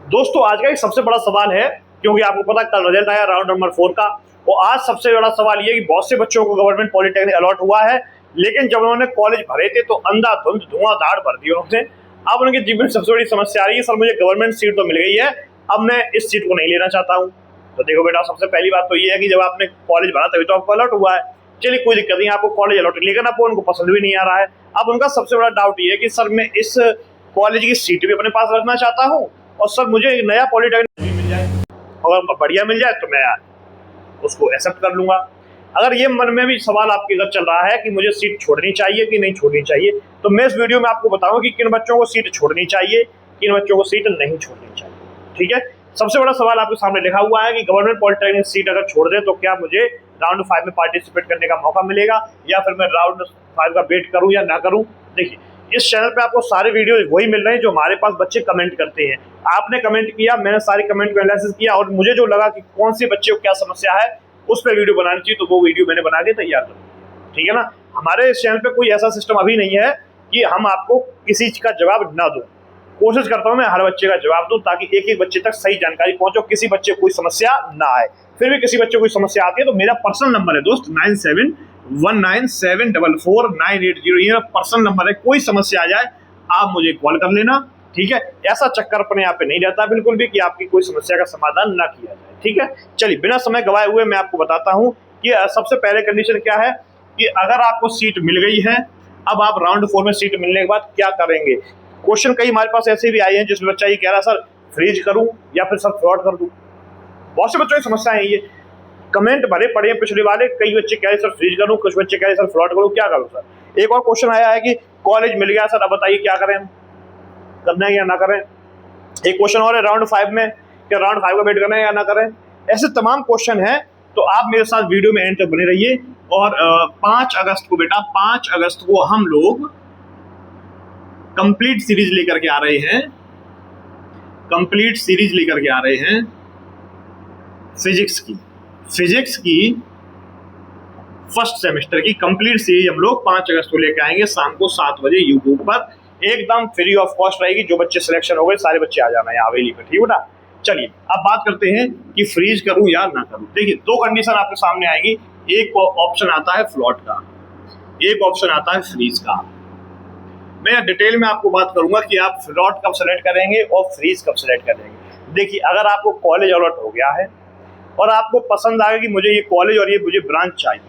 दोस्तों आज का एक सबसे बड़ा सवाल है, क्योंकि आपको पता कल रिजल्ट आया राउंड नंबर 4 का। और आज सबसे बड़ा सवाल ये कि बहुत से बच्चों को गवर्नमेंट पॉलिटेक्निक अलॉट हुआ है, लेकिन जब उन्होंने कॉलेज भरे थे तो अंधाधुंध धुआंधार भर दिया उन्होंने। अब उनके जीवन में सबसे बड़ी समस्या आ रही है, सर मुझे गवर्नमेंट सीट तो मिल गई है, अब मैं इस सीट को नहीं लेना चाहता हूँ। तो देखो बेटा, सबसे पहली बात तो ये है कि जब आपने कॉलेज भरा तभी तो आपको अलॉट हुआ है। चलिए कोई दिक्कत नहीं, आपको कॉलेज अलॉट, लेकिन आपको उनको पसंद भी नहीं आ रहा है। अब उनका सबसे बड़ा डाउट ये है कि सर मैं इस कॉलेज की सीट भी अपने पास रखना चाहता हूँ, और सर मुझे एक नया पॉलिटेक्निक मिल जाए, अगर बढ़िया मिल जाए तो मैं उसको एक्सेप्ट कर लूंगा। अगर ये मन में भी सवाल आपके अंदर चल रहा है कि मुझे सीट छोड़नी चाहिए कि नहीं छोड़नी चाहिए, तो मैं इस वीडियो में आपको बताऊंगा कि किन बच्चों को सीट छोड़नी चाहिए, किन बच्चों को सीट नहीं छोड़नी चाहिए। ठीक है, सबसे बड़ा सवाल आपके सामने लिखा हुआ है कि गवर्नमेंट पॉलिटेक्निक सीट अगर छोड़ दे तो क्या मुझे राउंड 5 में पार्टिसिपेट करने का मौका मिलेगा, या फिर मैं राउंड 5 का वेट करूं या ना करूं। देखिए, इस चैनल पे आपको सारे वीडियो वही मिल रहे हैं जो हमारे पास बच्चे कमेंट करते हैं। आपने कमेंट किया, मैंने सारे कमेंट को एनालिसिस किया, और मुझे जो लगा कि कौन से बच्चे को क्या समस्या है उस पर वीडियो बनानी चाहिए, तो वो वीडियो मैंने बना के तैयार कर। ठीक है ना, हमारे इस चैनल पे कोई ऐसा सिस्टम अभी नहीं है कि हम आपको किसी चीज का जवाब ना दो। कोशिश करता हूं मैं हर बच्चे का जवाब दूं, ताकि एक एक बच्चे तक सही जानकारी पहुंचे, किसी बच्चे को कोई समस्या ना आए। फिर भी किसी बच्चे को कोई समस्या आती है तो मेरा पर्सनल नंबर है दोस्त 9719744980। ये पर्सनल नंबर है, कोई समस्या आ जाए आप मुझे कॉल कर लेना। ठीक है, ऐसा चक्कर अपने यहाँ पे नहीं रहता बिल्कुल भी कि आपकी कोई समस्या का समाधान ना किया जाए। ठीक है, चलिए बिना समय गवाए हुए मैं आपको बताता हूँ कि सबसे पहले कंडीशन क्या है कि अगर आपको सीट मिल गई है, अब आप राउंड 4 में सीट मिलने के बाद क्या करेंगे। क्वेश्चन कई हमारे पास ऐसे भी आए हैं जिसमें बच्चा ये कह रहा है सर फ्रीज करूं या फिर सर फ्रॉड कर दूं। बहुत से बच्चों की समस्या है ये, कमेंट भरे पड़े हैं पिछले वाले, कई बच्चे कह रहे सर फ्रीज करूं, कुछ बच्चे कह रहे सर फ्रॉड करूं, क्या करूं सर। एक और क्वेश्चन आया है कि कॉलेज मिल गया सर, अब बताइए क्या करें, करना है या ना करें। एक क्वेश्चन और है राउंड 5 में, क्या राउंड 5 का वेट करना है या ना करें। ऐसे तमाम क्वेश्चन है, तो आप मेरे साथ वीडियो में एंड तक बने रहिए। और 5 अगस्त को बेटा, 5 अगस्त को हम लोग कंप्लीट सीरीज लेकर के आ रहे हैं, कंप्लीट सीरीज लेकर के आ रहे हैं फिजिक्स की फर्स्ट सेमेस्टर की कंप्लीट सीरीज हम लोग 5 अगस्त को लेकर आएंगे शाम को 7 बजे यूट्यूब पर, एकदम फ्री ऑफ कॉस्ट रहेगी। जो बच्चे सिलेक्शन हो गए सारे बच्चे आ जाना है हवेली पे, ठीक है ना। चलिए अब बात करते हैं कि फ्रीज करूं या ना करूं। देखिए, दो कंडीशन आपके सामने आएगी, एक ऑप्शन आता है फ्लॉट का, एक ऑप्शन आता है फ्रीज का। मैं डिटेल में आपको बात करूंगा कि आप फ्लॉट कब सेलेक्ट करेंगे और फ्रीज कब सेलेक्ट करेंगे। देखिए, अगर आपको कॉलेज अलॉट हो गया है और आपको पसंद आ गया कि मुझे ये कॉलेज और ये मुझे ब्रांच चाहिए,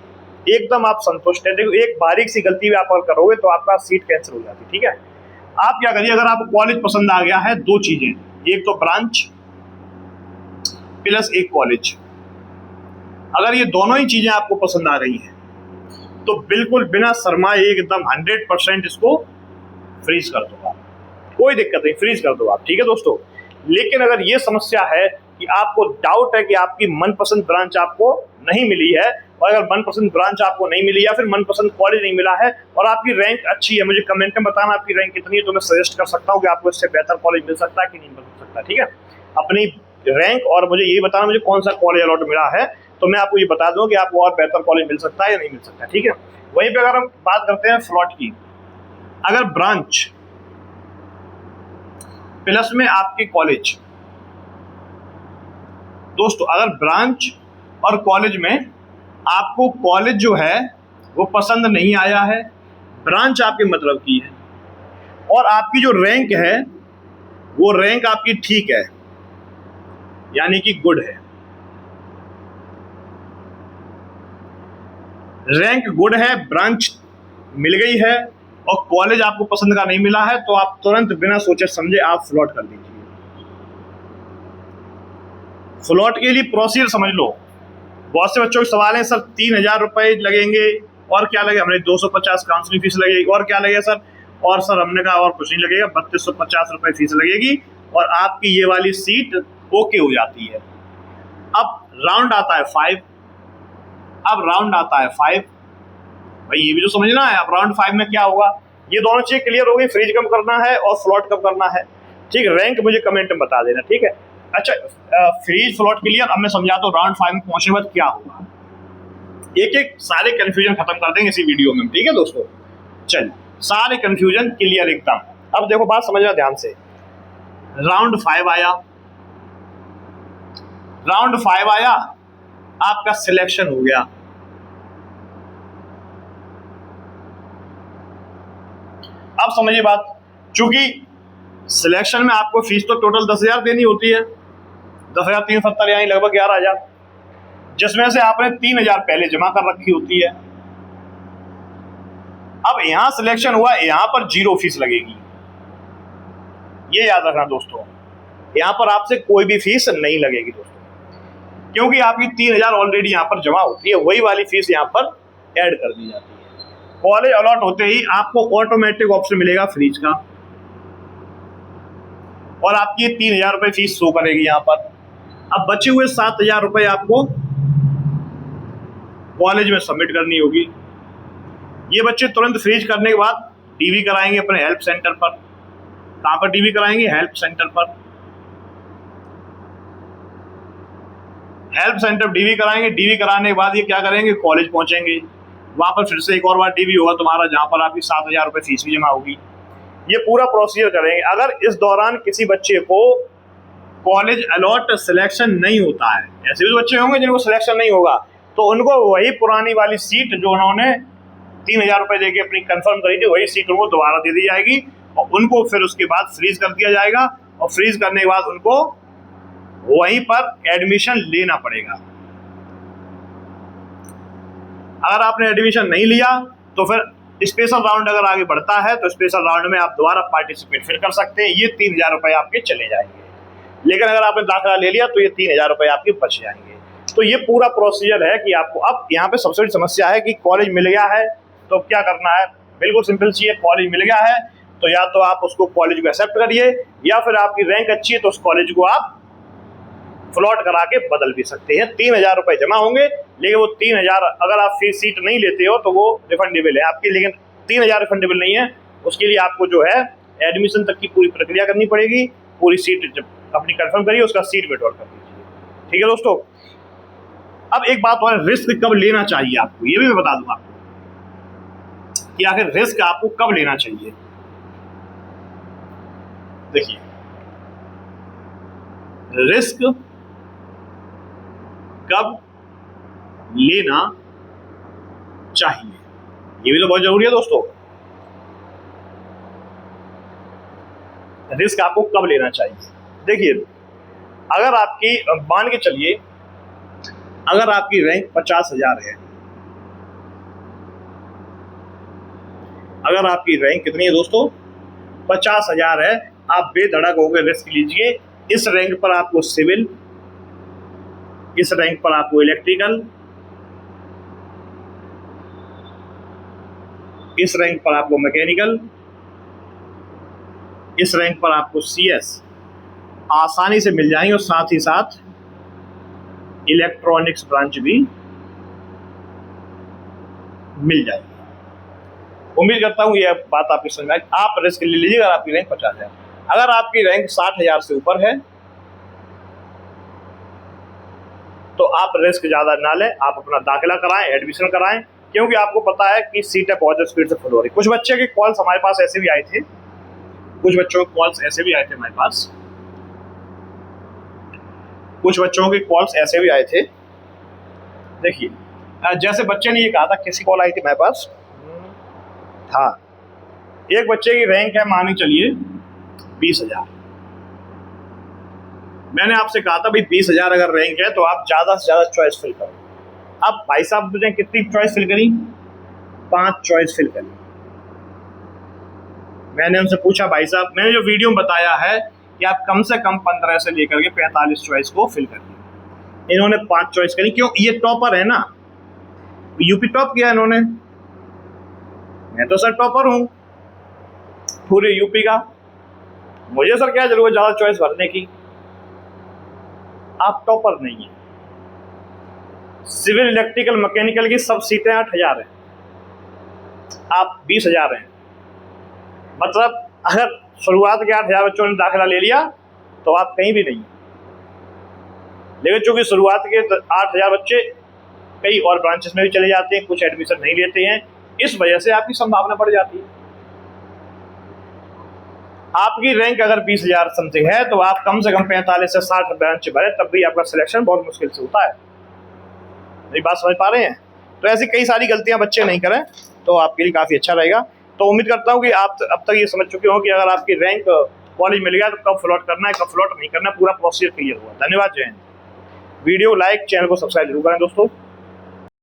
एकदम आप संतुष्ट है, देखो एक बारीक सी गलती भी आप अगर करोगे तो आपका सीट कैंसिल हो जाती है। ठीक है, आप क्या करिए, अगर आपको कॉलेज पसंद आ गया है, दो चीजें, एक तो ब्रांच प्लस एक कॉलेज, अगर ये दोनों ही चीजें आपको पसंद आ रही हैं तो बिल्कुल बिना शर्माए एकदम 100% इसको फ्रीज कर दो आप, कोई दिक्कत नहीं, फ्रीज कर दो आप। ठीक है दोस्तों, लेकिन अगर ये समस्या है कि आपको डाउट है कि आपकी मनपसंद ब्रांच आपको नहीं मिली है, और अगर मनपसंद ब्रांच आपको नहीं मिली या फिर मनपसंद कॉलेज नहीं मिला है और आपकी रैंक अच्छी है, मुझे कमेंट में बताना आपकी रैंक कितनी है, तो मैं सजेस्ट कर सकता हूँ कि आपको इससे बेहतर कॉलेज मिल सकता है कि नहीं मिल सकता। ठीक है, अपनी रैंक और मुझे ये बताना मुझे कौन सा कॉलेज अलॉट मिला है, तो मैं आपको ये बता दूँ कि आपको और बेहतर कॉलेज मिल सकता है या नहीं मिल सकता। ठीक है, वहीं पर अगर हम बात करते हैं फ्लॉट की, अगर ब्रांच प्लस में आपके कॉलेज, दोस्तों अगर ब्रांच और कॉलेज में आपको कॉलेज जो है वो पसंद नहीं आया है, ब्रांच आपके मतलब की है, और आपकी जो रैंक है वो रैंक आपकी ठीक है, यानी कि गुड है, रैंक गुड है, ब्रांच मिल गई है और कॉलेज आपको पसंद का नहीं मिला है, तो आप तुरंत बिना सोचे समझे आप फ्लॉट कर दीजिए। फ्लॉट के लिए प्रोसीजर समझ लो। बहुत से बच्चों के सवाल है सर 3000 रुपये लगेंगे, और क्या लगेगा, हमने 250 काउंसलिंग फीस लगेगी, और क्या लगेगा सर, और सर हमने कहा और कुछ नहीं लगेगा, 3250 रुपये फीस लगेगी और आपकी ये वाली सीट ओके हो जाती है। अब राउंड आता है 5, अब राउंड आता है 5, भाई ये भी तो समझना है। अब राउंड 5 में क्या होगा, ये दोनों चीज क्लियर हो गई, फ्रीज कब करना है और फ्लॉट कब करना है। ठीक, रैंक मुझे कमेंट में बता देना। ठीक है, अच्छा फ्रीज फ्लॉट क्लियर, अब मैं समझाता हूँ राउंड 5 में पहुंचने बाद क्या होगा, एक एक सारे कंफ्यूजन खत्म कर देंगे इसी वीडियो में। ठीक है दोस्तों, चलिए सारे कंफ्यूजन क्लियर एकदम। अब देखो बात समझना ध्यान से, राउंड 5 आया, राउंड 5 आया, आपका सिलेक्शन हो गया। अब समझिए बात, चूंकि सिलेक्शन में आपको फीस तो टोटल 10,000 देनी होती है, 10,370 यानी लगभग 11,000, जिसमें से आपने 3,000 पहले जमा कर रखी होती है। अब यहां सिलेक्शन हुआ, यहां पर 0 फीस लगेगी, ये याद रखना दोस्तों, यहां पर आपसे कोई भी फीस नहीं लगेगी दोस्तों, क्योंकि आपकी 3,000 ऑलरेडी यहां पर जमा होती है, वही वाली फीस यहां पर ऐड कर दी जाती है। कॉलेज अलॉट होते ही आपको ऑटोमेटिक ऑप्शन मिलेगा फ्रीज का, और आपकी 3,000 रुपए फीस शो करेगी यहां पर। अब बचे हुए 7,000 रुपए आपको कॉलेज में सबमिट करनी होगी। ये बच्चे तुरंत फ्रीज करने के बाद डीवी कराएंगे अपने हेल्प सेंटर पर। कहां पर डीवी कराएंगे? हेल्प सेंटर पर। हेल्प सेंटर डीवी कराएंगे, डीवी कराने के बाद ये क्या करेंगे? कॉलेज पहुंचेंगे, वहां पर फिर से एक और बार डीवी होगा तुम्हारा, जहां पर आपकी 7,000 रुपए फीस भी जमा होगी। ये पूरा प्रोसीजर करेंगे। अगर इस दौरान किसी बच्चे को कॉलेज अलॉट सिलेक्शन नहीं होता है, ऐसे भी बच्चे होंगे जिनको सिलेक्शन नहीं होगा, तो उनको वही पुरानी वाली सीट जो उन्होंने 3,000 रुपए देके अपनी कंफर्म करी थी, वही सीट उनको दोबारा दे दी जाएगी, और उनको फिर उसके बाद फ्रीज कर दिया जाएगा, और फ्रीज करने के बाद उनको वहीं पर एडमिशन लेना पड़ेगा। अगर आपने एडमिशन नहीं लिया तो फिर स्पेशल राउंड अगर आगे बढ़ता है तो स्पेशल राउंड में आप दोबारा पार्टिसिपेट फिर कर सकते हैं। ये 3,000 रुपए आपके चले जाएंगे, लेकिन अगर आपने दाखिला ले लिया तो ये 3,000 रुपए आपके बच जाएंगे। तो ये पूरा प्रोसीजर है कि आपको, अब यहाँ पे सबसे बड़ी समस्या है कि कॉलेज मिल गया है तो क्या करना है। बिल्कुल सिंपल सी है, कॉलेज मिल गया है तो या तो आप उसको कॉलेज को एक्सेप्ट करिए, या फिर आपकी रैंक अच्छी है तो उस कॉलेज को आप फ्लॉट करा के बदल भी सकते हैं। 3,000 रुपए जमा होंगे, लेकिन वो 3,000 अगर आप फीस सीट नहीं लेते हो तो वो रिफंडेबल है आपकी, लेकिन 3,000 रिफंडेबल नहीं है। उसके लिए आपको जो है एडमिशन तक की पूरी प्रक्रिया करनी पड़ेगी। पूरी सीट जब अपनी कंफर्म करिए, उसका सीट विड्रॉल कर दीजिए। ठीक है दोस्तों। अब एक बात और, रिस्क कब लेना चाहिए आपको, ये भी मैं बता दूंगा आपको कि आखिर रिस्क आपको कब लेना चाहिए। देखिए, रिस्क कब लेना चाहिए ये भी तो बहुत जरूरी है दोस्तों। रिस्क आपको कब लेना चाहिए? देखिए, अगर आपकी, मान के चलिए अगर आपकी रैंक 50,000 है, अगर आपकी रैंक कितनी है दोस्तों? 50,000 है, आप बेधड़क होकर रिस्क लीजिए। इस रैंक पर आपको सिविल, इस रैंक पर आपको इलेक्ट्रिकल, इस रैंक पर आपको मैकेनिकल, इस रैंक पर आपको सीएस आसानी से मिल जाएंगे, और साथ ही साथ इलेक्ट्रॉनिक्स ब्रांच भी मिल जाएगी। उम्मीद करता हूं यह बात आपकी समझ में आई। आप रिस्क ले लीजिए अगर आपकी रैंक 50,000। अगर आपकी रैंक 60,000 से ऊपर है तो आप रिस्क ज्यादा ना लें, आप अपना दाखिला कराएं, एडमिशन कराएं, क्योंकि आपको पता है कि सीटें बहुत स्पीड से फुल हो रही। कुछ बच्चे के कॉल्स हमारे पास ऐसे भी आए थे, कुछ बच्चों के कॉल्स ऐसे भी आए थे हमारे पास, कुछ बच्चों के कॉल्स ऐसे भी आए थे। देखिए, जैसे बच्चे ने ये कहा था, किसी कॉल आई थी हमारे पास, हाँ, एक बच्चे की रैंक है मान के चलिए 20,000। मैंने आपसे कहा था भाई 20,000 अगर रैंक है तो आप ज्यादा से ज्यादा चॉइस फिल करो। अब भाई साहब ने कितनी चॉइस फिल करी? 5 चॉइस फिल करी। मैंने उनसे पूछा, भाई साहब, मैंने जो वीडियो में बताया है कि आप कम से कम 15 से लेकर के 45 चॉइस को फिल करिए। इन्होंने 5 चॉइस करी। क्यों? ये टॉपर है ना, यूपी टॉप किया इन्होंने। मैं तो सर टॉपर हूं पूरे यूपी का, मुझे सर क्या जरूरत ज्यादा चॉइस भरने की। आप टॉपर नहीं है। सिविल, इलेक्ट्रिकल, मैकेनिकल की सब सीटें 8,000 हैं, आप 20,000 हैं। मतलब अगर शुरुआत के 8,000 बच्चों ने दाखिला ले लिया तो आप कहीं भी नहीं। लेकिन चूंकि शुरुआत के 8,000 बच्चे कई और ब्रांचेस में भी चले जाते हैं, कुछ एडमिशन नहीं लेते हैं, इस वजह से आपकी संभावना बढ़ जाती है। आपकी रैंक अगर 20,000 समथिंग है तो आप कम से कम 45 से 60 ब्रांच भरे, तब भी आपका सिलेक्शन बहुत मुश्किल से होता है। मेरी बात समझ पा रहे हैं? तो ऐसी कई सारी गलतियां बच्चे नहीं करें तो आपके लिए काफ़ी अच्छा रहेगा। तो उम्मीद करता हूँ कि आप अब तक ये समझ चुके हो कि अगर आपकी रैंक कॉलेज मिल गया तो कब फ्लॉट करना है, कब फ्लॉट नहीं करना, पूरा प्रोसीजर क्लियर हुआ। धन्यवाद, जय हिंद। वीडियो लाइक, चैनल को सब्सक्राइब जरूर करें दोस्तों।